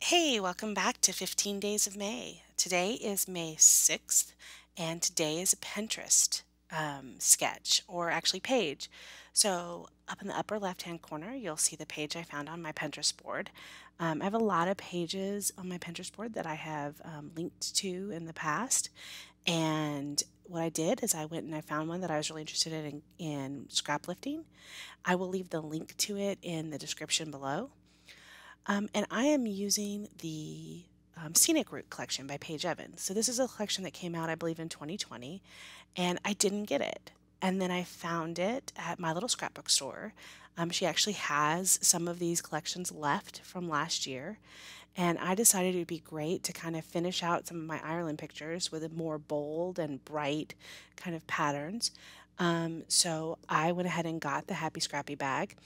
Hey, welcome back to 15 Days of May. Today is May 6th, and today is a Pinterest sketch, or actually page. So, up in the upper left-hand corner, you'll see the page I found on my Pinterest board. I have a lot of pages on my Pinterest board that I have linked to in the past, and what I did is I went and I found one that I was really interested in scrap lifting. I will leave the link to it in the description below. And I am using the Scenic Route collection by Paige Evans. So this is a collection that came out, I believe, in 2020, and I didn't get it. And then I found it at my little scrapbook store. She actually has some of these collections left from last year, and I decided it would be great to kind of finish out some of my Ireland pictures with a more bold and bright kind of patterns. So I went ahead and got the Happy Scrappy bag,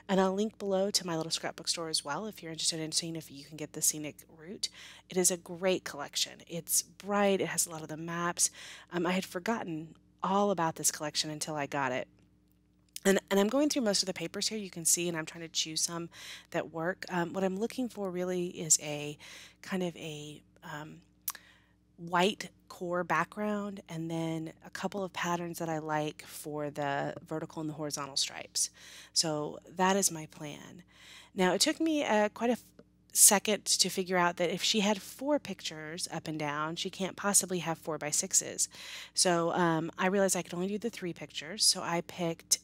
and I'll link below to my little scrapbook store as well if you're interested in seeing if you can get the Scenic Route. It is a great collection. It's bright, it has a lot of the maps. I had forgotten all about this collection until I got it. And I'm going through most of the papers here, you can see, and I'm trying to choose some that work. What I'm looking for really is a kind of a white core background and then a couple of patterns that I like for the vertical and the horizontal stripes. So that is my plan. Now it took me quite a second to figure out that if she had four pictures up and down, she can't possibly have 4x6s. So I realized I could only do the three pictures. So I picked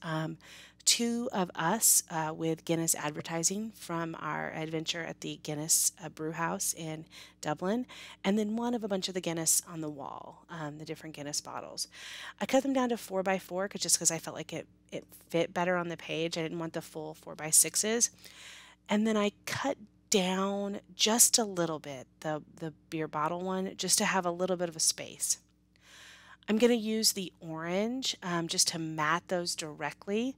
two of us with Guinness advertising from our adventure at the Guinness brew house in Dublin, and then one of a bunch of the Guinness on the wall, the different Guinness bottles. I cut them down to 4x4 just because I felt like it fit better on the page. I didn't want the full 4x6s. And then I cut down just a little bit the beer bottle one just to have a little bit of a space. I'm going to use the orange just to mat those directly.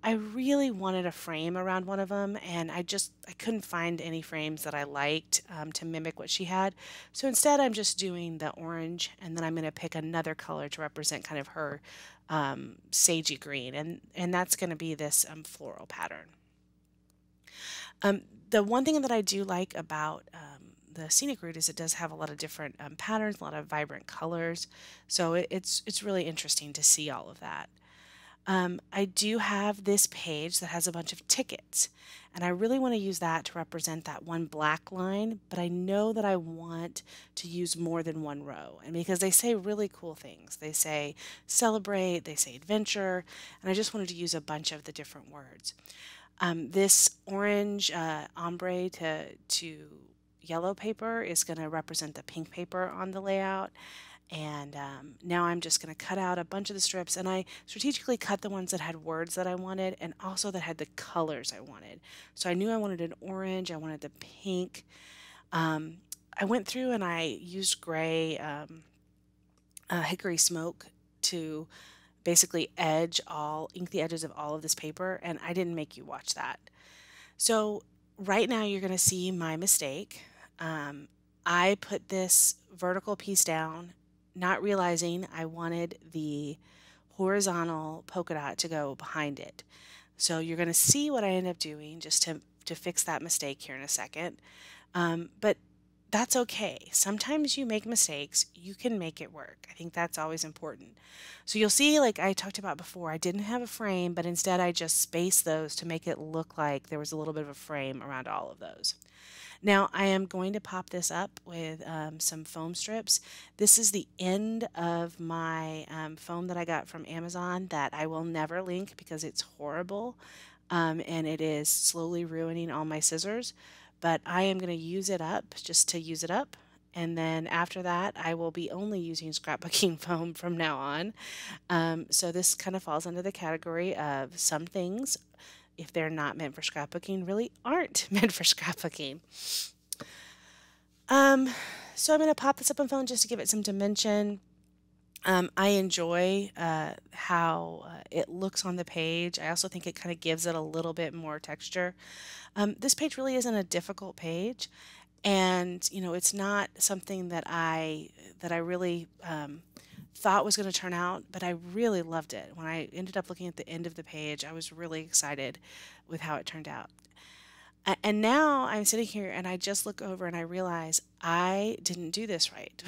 I really wanted a frame around one of them, and I couldn't find any frames that I liked to mimic what she had. So instead, I'm just doing the orange, and then I'm going to pick another color to represent kind of her sagey green, and that's going to be this floral pattern. The one thing that I do like about the Scenic Route is it does have a lot of different patterns, a lot of vibrant colors, so it's really interesting to see all of that. I do have this page that has a bunch of tickets, and I really want to use that to represent that one black line, but I know that I want to use more than one row, and because they say really cool things. They say celebrate, they say adventure, and I just wanted to use a bunch of the different words. This orange ombre to yellow paper is going to represent the pink paper on the layout. And now I'm just going to cut out a bunch of the strips, and I strategically cut the ones that had words that I wanted and also that had the colors I wanted. So I knew I wanted an orange, I wanted the pink. I went through and I used gray hickory smoke to basically ink the edges of all of this paper, and I didn't make you watch that. So right now you're going to see my mistake. I put this vertical piece down, not realizing I wanted the horizontal polka dot to go behind it. So you're going to see what I end up doing just to fix that mistake here in a second. But that's okay. Sometimes you make mistakes, you can make it work. I think that's always important. So you'll see, like I talked about before, I didn't have a frame, but instead I just spaced those to make it look like there was a little bit of a frame around all of those. Now I am going to pop this up with some foam strips. This is the end of my foam that I got from Amazon that I will never link because it's horrible and it is slowly ruining all my scissors. But I am going to use it up just to use it up. And then after that, I will be only using scrapbooking foam from now on. So this kind of falls under the category of some things, if they're not meant for scrapbooking, really aren't meant for scrapbooking. So I'm going to pop this up on foam just to give it some dimension. I enjoy how it looks on the page. I also think it kind of gives it a little bit more texture. This page really isn't a difficult page, and you know it's not something that I really thought was going to turn out, but I really loved it. When I ended up looking at the end of the page, I was really excited with how it turned out. And now I'm sitting here and I just look over and I realize I didn't do this right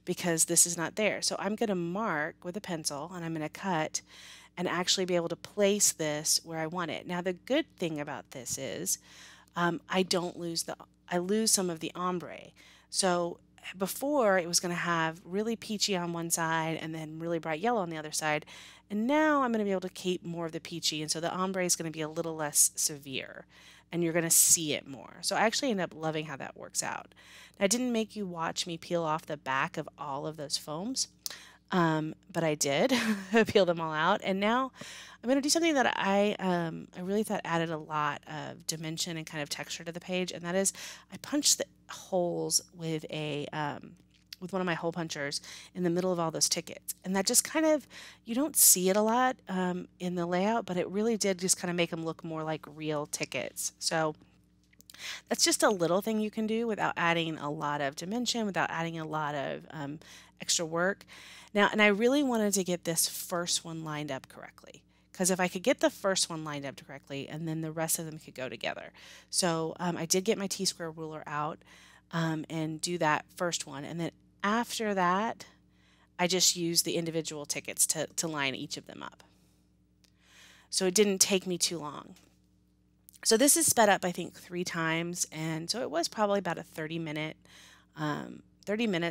because this is not there. So I'm going to mark with a pencil and I'm going to cut and actually be able to place this where I want it. Now, the good thing about this is I don't lose I lose some of the ombre. So before it was going to have really peachy on one side and then really bright yellow on the other side. And now I'm going to be able to keep more of the peachy. And so the ombre is going to be a little less severe and you're going to see it more. So I actually end up loving how that works out. Now, I didn't make you watch me peel off the back of all of those foams. But I did peel them all out, and now I'm going to do something that I really thought added a lot of dimension and kind of texture to the page, and that is I punched the holes with one of my hole punchers in the middle of all those tickets, and that just kind of you don't see it a lot in the layout, but it really did just kind of make them look more like real tickets. So that's just a little thing you can do without adding a lot of dimension, without adding a lot of extra work. Now, and I really wanted to get this first one lined up correctly. Because if I could get the first one lined up correctly, and then the rest of them could go together. So I did get my T-square ruler out and do that first one. And then after that, I just used the individual tickets to line each of them up. So it didn't take me too long. So this is sped up, I think, 3 times, and so it was probably about a 30 minutes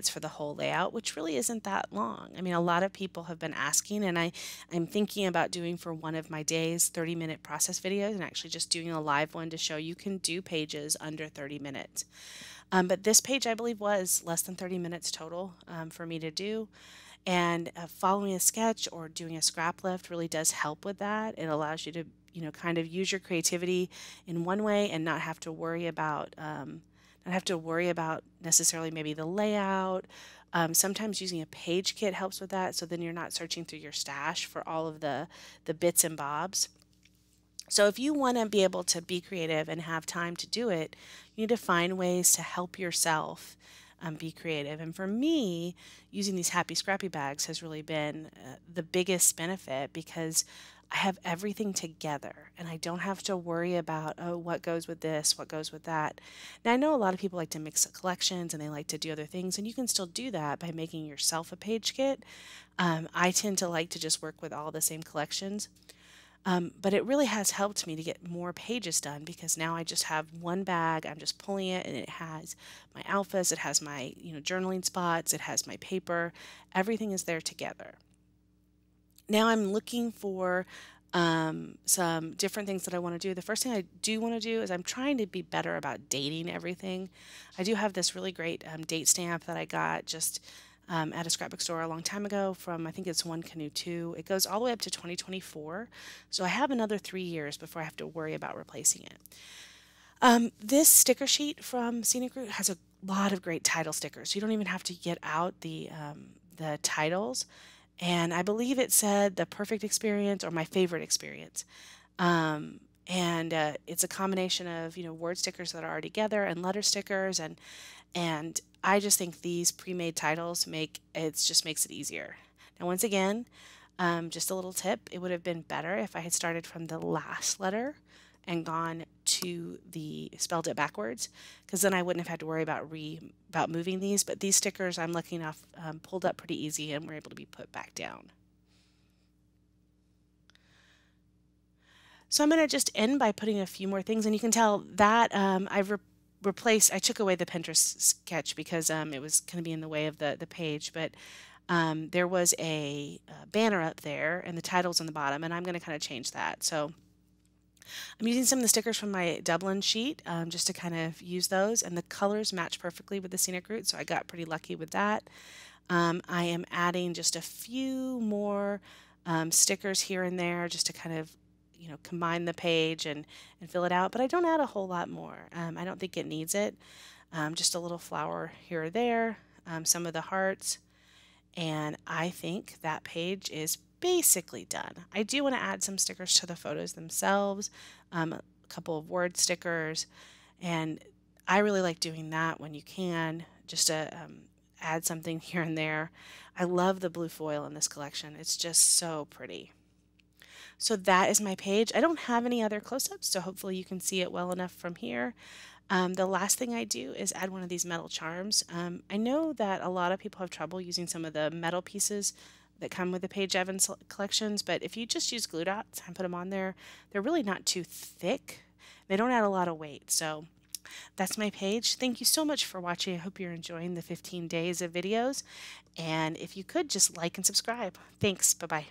for the whole layout, which really isn't that long. I mean, a lot of people have been asking, and I'm thinking about doing for one of my days 30-minute process videos and actually just doing a live one to show you can do pages under 30 minutes. But this page, I believe, was less than 30 minutes total for me to do. And following a sketch or doing a scrap lift really does help with that. It allows you to, kind of use your creativity in one way and not have to worry about necessarily maybe the layout. Sometimes using a page kit helps with that, so then you're not searching through your stash for all of the bits and bobs. So if you want to be able to be creative and have time to do it, you need to find ways to help yourself be creative. And for me, using these happy scrappy bags has really been the biggest benefit because I have everything together and I don't have to worry about, oh, what goes with this, what goes with that. Now, I know a lot of people like to mix collections and they like to do other things, and you can still do that by making yourself a page kit. I tend to like to just work with all the same collections. But it really has helped me to get more pages done because now I just have one bag, I'm just pulling it, and it has my alphas, it has my journaling spots, it has my paper, everything is there together. Now I'm looking for some different things that I want to do. The first thing I do want to do is I'm trying to be better about dating everything. I do have this really great date stamp that I got just at a scrapbook store a long time ago from, I think it's One Canoe 2. It goes all the way up to 2024, so I have another 3 years before I have to worry about replacing it. This sticker sheet from Scenic Route has a lot of great title stickers, so you don't even have to get out the titles. And I believe it said the perfect experience or my favorite experience. It's a combination of word stickers that are already together and letter stickers, and I just think these pre-made titles just makes it easier. Now, once again, just a little tip, it would have been better if I had started from the last letter and gone to spelled it backwards, because then I wouldn't have had to worry about moving these. But these stickers, I'm lucky enough, pulled up pretty easy and were able to be put back down. So I'm going to just end by putting a few more things, and you can tell that I took away the Pinterest sketch because it was going to be in the way of the page, but there was a banner up there and the title's on the bottom, and I'm going to kind of change that. So I'm using some of the stickers from my Dublin sheet just to kind of use those, and the colors match perfectly with the Scenic Route, so I got pretty lucky with that. I am adding just a few more stickers here and there just to kind of combine the page and fill it out, but I don't add a whole lot more. I don't think it needs it. Just a little flower here or there, some of the hearts, and I think that page is basically done. I do want to add some stickers to the photos themselves, a couple of word stickers, and I really like doing that when you can, just to add something here and there. I love the blue foil in this collection. It's just so pretty. So that is my page. I don't have any other close-ups, so hopefully you can see it well enough from here. The last thing I do is add one of these metal charms. I know that a lot of people have trouble using some of the metal pieces that come with the Paige Evans collections, but if you just use glue dots and put them on there, they're really not too thick. They don't add a lot of weight, so that's my page. Thank you so much for watching. I hope you're enjoying the 15 days of videos, and if you could, just like and subscribe. Thanks. Bye-bye.